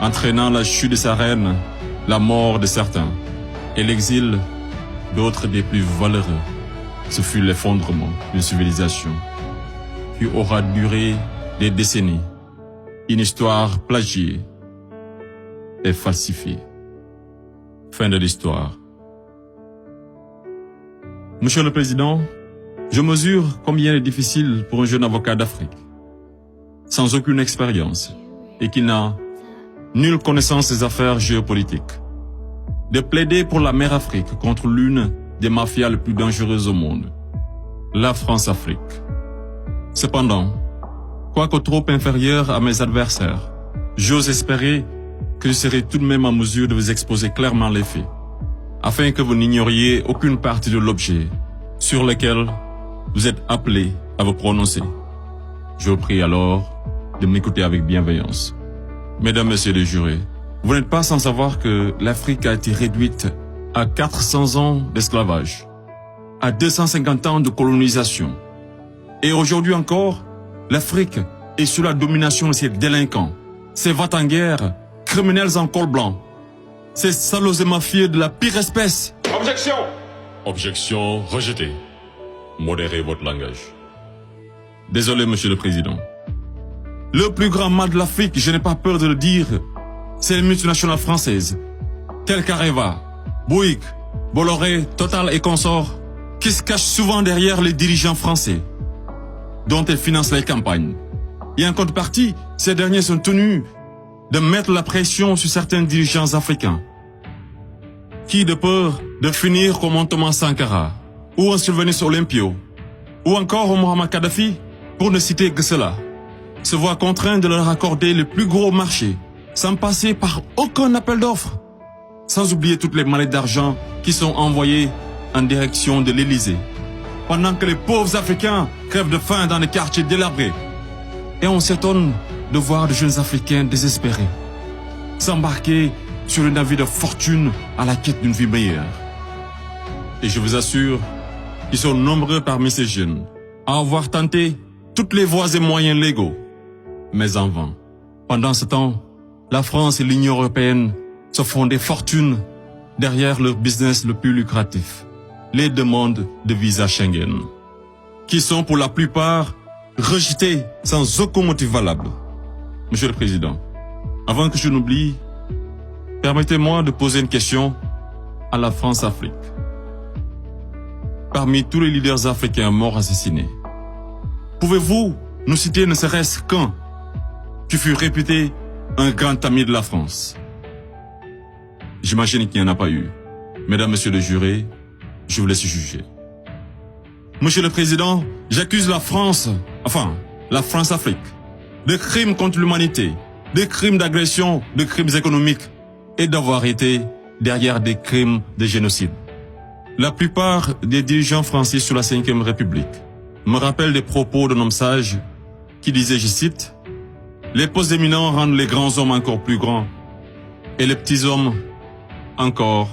entraînant la chute de sa reine, la mort de certains, et l'exil d'autres des plus valeureux. Ce fut l'effondrement d'une civilisation qui aura duré des décennies, une histoire plagiée et falsifiée. Fin de l'histoire. Monsieur le Président, je mesure combien il est difficile pour un jeune avocat d'Afrique, sans aucune expérience et qui n'a nulle connaissance des affaires géopolitiques, de plaider pour la mère Afrique contre l'une des mafias les plus dangereuses au monde, la France-Afrique. Cependant, quoique trop inférieur à mes adversaires, j'ose espérer que je serai tout de même en mesure de vous exposer clairement les faits, afin que vous n'ignoriez aucune partie de l'objet sur lequel vous êtes appelés à vous prononcer. Je vous prie alors de m'écouter avec bienveillance. Mesdames, Messieurs les jurés, vous n'êtes pas sans savoir que l'Afrique a été réduite à 400 ans d'esclavage, à 250 ans de colonisation. Et aujourd'hui encore, l'Afrique est sous la domination de ces délinquants, ces va-t-en-guerre, criminels en col blanc, ces salauds et mafieux de la pire espèce. Objection! Objection rejetée. Modérez votre langage. Désolé, Monsieur le Président. Le plus grand mal de l'Afrique, je n'ai pas peur de le dire, c'est les multinationales françaises, telles qu'Areva, Bouygues, Bolloré, Total et consorts, qui se cachent souvent derrière les dirigeants français, dont elles financent les campagnes. Et en contrepartie, ces derniers sont tenus de mettre la pression sur certains dirigeants africains, qui, de peur de finir comme un Thomas Sankara, ou un Sylvanus Olympio, ou encore un Muammar Kadhafi, pour ne citer que cela, se voient contraints de leur accorder le plus gros marché, sans passer par aucun appel d'offres, sans oublier toutes les mallettes d'argent qui sont envoyées en direction de l'Élysée, pendant que les pauvres Africains crèvent de faim dans les quartiers délabrés. Et on s'étonne de voir de jeunes Africains désespérés s'embarquer sur le navire de fortune à la quête d'une vie meilleure. Et je vous assure qu'ils sont nombreux parmi ces jeunes à avoir tenté toutes les voies et moyens légaux, mais en vain. Pendant ce temps, la France et l'Union européenne se font des fortunes derrière leur business le plus lucratif, les demandes de visa Schengen, qui sont pour la plupart rejetées sans aucun motif valable. Monsieur le Président, avant que je n'oublie, permettez-moi de poser une question à la France-Afrique. Parmi tous les leaders africains morts assassinés, pouvez-vous nous citer ne serait-ce qu'un qui fut réputé un grand ami de la France? J'imagine qu'il n'y en a pas eu. Mesdames, Messieurs les jurés, je vous laisse juger. Monsieur le Président, j'accuse la France-Afrique, de crimes contre l'humanité, de crimes d'agression, de crimes économiques et d'avoir été derrière des crimes de génocide. La plupart des dirigeants français sous la Ve République me rappellent des propos d'un homme sage qui disait, je cite, « Les postes éminents rendent les grands hommes encore plus grands et les petits hommes encore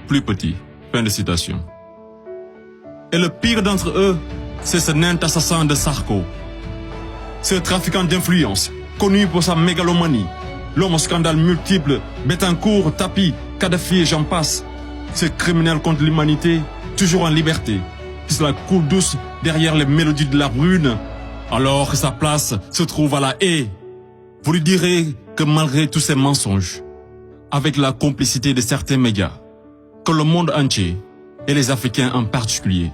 plus petits. » Fin de citation. Et le pire d'entre eux, c'est ce nain assassin de Sarko, ce trafiquant d'influence, connu pour sa mégalomanie, l'homme aux scandales multiples, Bettencourt, Tapi, Kadhafi et j'en passe, ce criminel contre l'humanité, toujours en liberté, qui se la coule douce derrière les mélodies de la brune, alors que sa place se trouve à la haie. Vous lui direz que malgré tous ces mensonges, avec la complicité de certains médias, que le monde entier, et les Africains en particulier,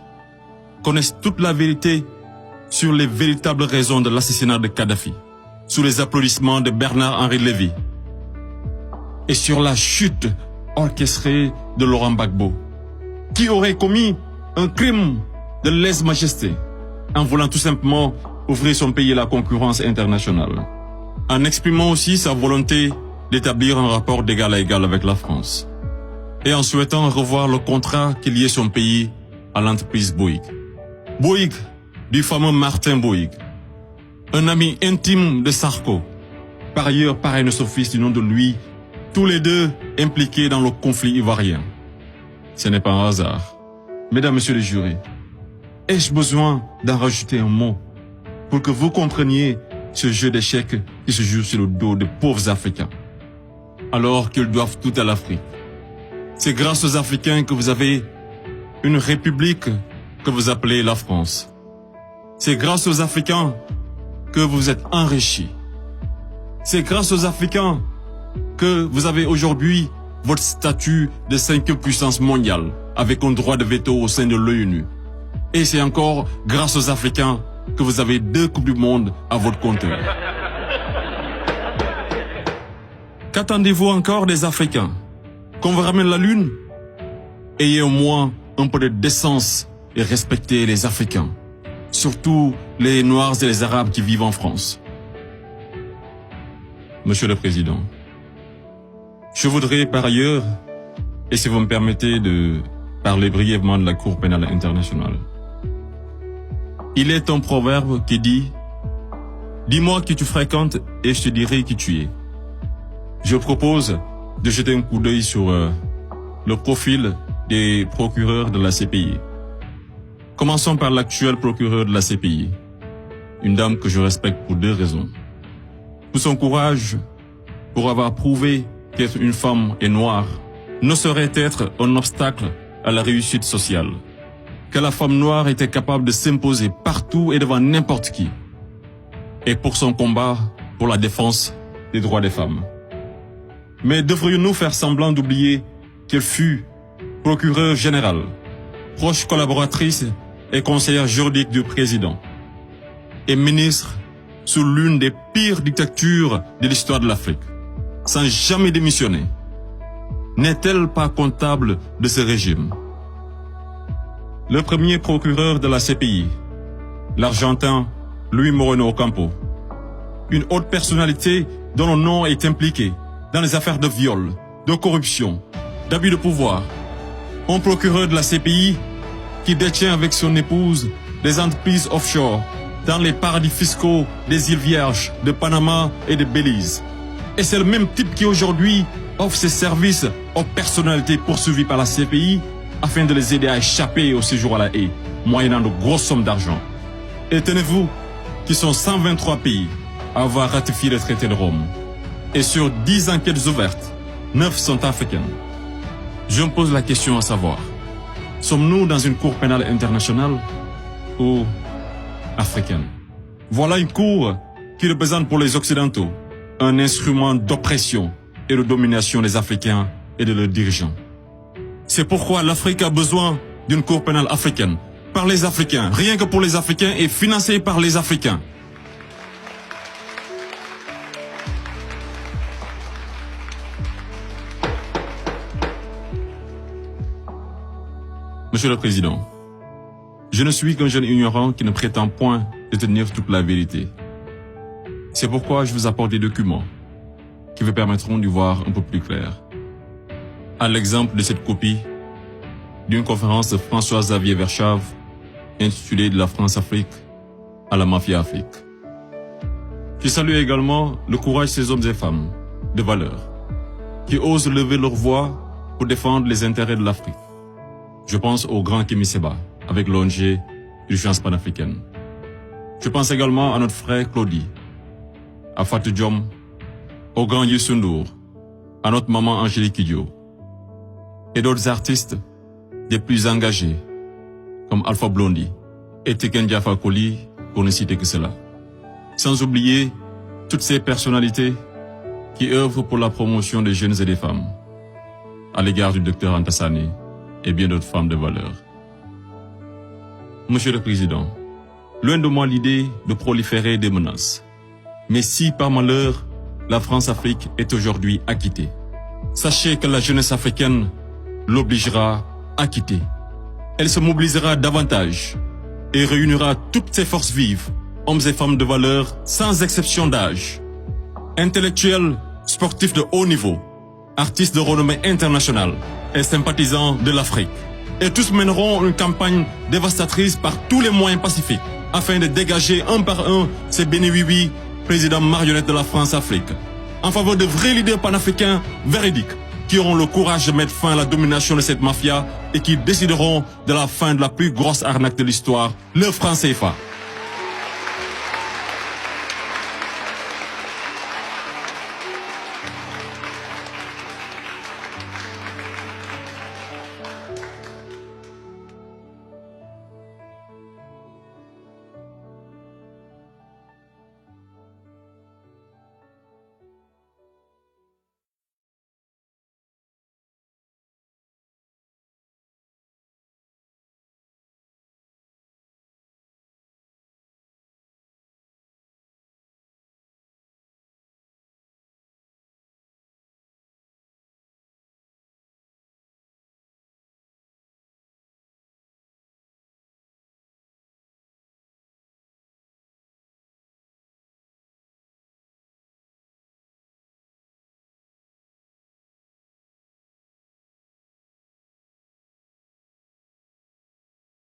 connaissent toute la vérité sur les véritables raisons de l'assassinat de Kadhafi, sous les applaudissements de Bernard-Henri Lévy, et sur la chute orchestrée de Laurent Gbagbo, qui aurait commis un crime de lèse-majesté en voulant tout simplement ouvrir son pays à la concurrence internationale, en exprimant aussi sa volonté d'établir un rapport d'égal à égal avec la France, et en souhaitant revoir le contrat qui liait son pays à l'entreprise Bouygues. Bouygues, du fameux Martin Bouygues, un ami intime de Sarko, par ailleurs parrain son fils du nom de lui, tous les deux impliqués dans le conflit ivoirien. Ce n'est pas un hasard. Mesdames, Messieurs les jurés, ai-je besoin d'en rajouter un mot pour que vous compreniez ce jeu d'échecs qui se joue sur le dos de pauvres Africains? alors qu'ils doivent tout à l'Afrique. C'est grâce aux Africains que vous avez une république que vous appelez la France. C'est grâce aux Africains que vous êtes enrichis. C'est grâce aux Africains que vous avez aujourd'hui votre statut de 5e puissance mondiale avec un droit de veto au sein de l'ONU. Et c'est encore grâce aux Africains que vous avez 2 Coupes du Monde à votre compteur. Qu'attendez-vous encore des Africains? Qu'on vous ramène la Lune? Ayez au moins un peu de décence et respectez les Africains, surtout les Noirs et les Arabes qui vivent en France. Monsieur le Président, je voudrais par ailleurs, et si vous me permettez de parler brièvement de la Cour pénale internationale. Il est un proverbe qui dit « Dis-moi qui tu fréquentes et je te dirai qui tu es ». Je propose de jeter un coup d'œil sur le profil des procureurs de la CPI. Commençons par l'actuel procureur de la CPI, une dame que je respecte pour 2 raisons. Pour son courage, pour avoir prouvé qu'être une femme et noire ne saurait être un obstacle à la réussite sociale, que la femme noire était capable de s'imposer partout et devant n'importe qui, et pour son combat pour la défense des droits des femmes. Mais devrions-nous faire semblant d'oublier qu'elle fut procureure générale, proche collaboratrice et conseillère juridique du président, et ministre sous l'une des pires dictatures de l'histoire de l'Afrique, sans jamais démissionner? N'est-elle pas comptable de ce régime? Le premier procureur de la CPI, l'Argentin Luis Moreno Ocampo, une haute personnalité dont le nom est impliqué dans les affaires de viol, de corruption, d'abus de pouvoir. Un procureur de la CPI qui détient avec son épouse des entreprises offshore dans les paradis fiscaux des îles Vierges, de Panama et de Belize. Et c'est le même type qui aujourd'hui offre ses services aux personnalités poursuivies par la CPI afin de les aider à échapper au séjour à la haie, moyennant de grosses sommes d'argent. Et tenez-vous, qui sont 123 pays à avoir ratifié le traité de Rome. Et sur 10 enquêtes ouvertes, 9 sont africaines. Je me pose la question à savoir, sommes-nous dans une cour pénale internationale ou africaine? Voilà une cour qui représente pour les Occidentaux un instrument d'oppression et de domination des Africains et de leurs dirigeants. C'est pourquoi l'Afrique a besoin d'une cour pénale africaine, par les Africains, rien que pour les Africains et financée par les Africains. Monsieur le Président, je ne suis qu'un jeune ignorant qui ne prétend point détenir toute la vérité. C'est pourquoi je vous apporte des documents qui vous permettront d'y voir un peu plus clair. À l'exemple de cette copie d'une conférence de François-Xavier Verschave intitulée « De la France-Afrique à la Mafia-Afrique ». Je salue également le courage de ces hommes et femmes de valeur qui osent lever leur voix pour défendre les intérêts de l'Afrique. Je pense au grand Kémy Séba avec l'ONG Urgence panafricaine. Je pense également à notre frère Claudie, à Fatou Diom, au grand Youssou N'Dour, à notre maman Angélique Kidjo, et d'autres artistes des plus engagés, comme Alpha Blondy et Tiken Jah Fakoly, pour ne citer que cela. Sans oublier toutes ces personnalités qui œuvrent pour la promotion des jeunes et des femmes, à l'égard du docteur Antassani et bien d'autres femmes de valeur. Monsieur le Président, loin de moi l'idée de proliférer des menaces. Mais si par malheur, la France-Afrique est aujourd'hui acquittée, sachez que la jeunesse africaine l'obligera à quitter. Elle se mobilisera davantage et réunira toutes ses forces vives, hommes et femmes de valeur, sans exception d'âge. Intellectuels, sportifs de haut niveau, artistes de renommée internationale et sympathisants de l'Afrique. Et tous mèneront une campagne dévastatrice par tous les moyens pacifiques afin de dégager un par un ces bénéwiwi, présidents marionnettes de la France-Afrique, en faveur de vrais leaders panafricains véridiques qui auront le courage de mettre fin à la domination de cette mafia et qui décideront de la fin de la plus grosse arnaque de l'histoire, le franc CFA.